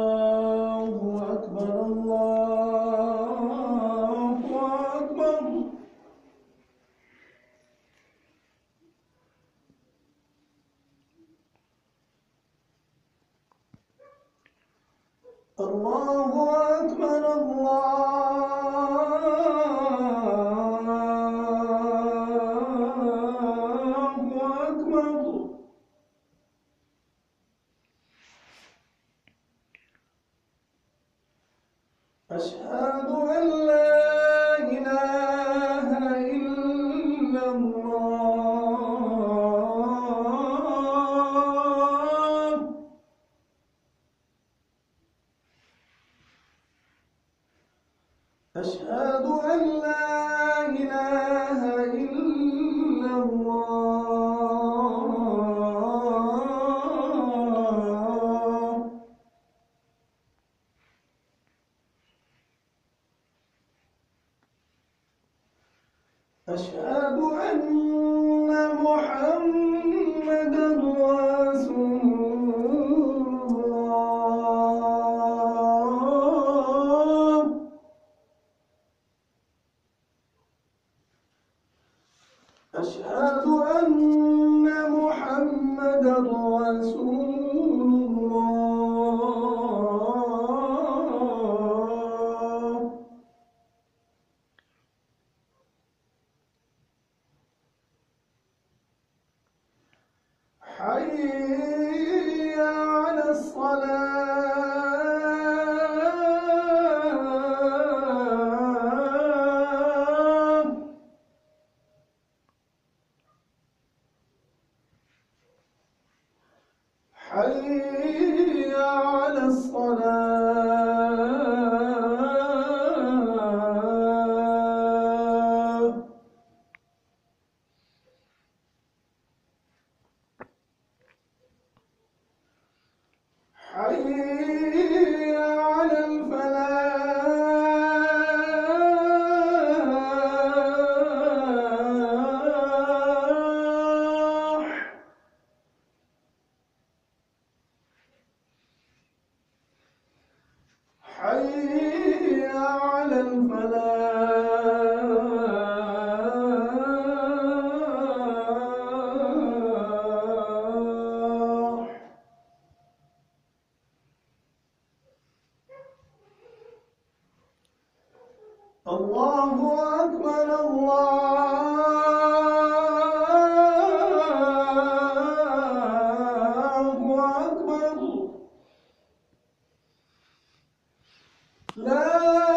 الله أكبر الله أكبر. الله أكبر الله أكبر. أشهد أن لا إله إلا الله. أشهد أن لا إله إلا الله. أشهد أن محمدًا رسول الله. أشهد أن محمدًا رسول الله. حي على الصلاة. حي على الصلاة. حي على الفلاح. حي على الفلاح. الله أكبر الله أكبر. لا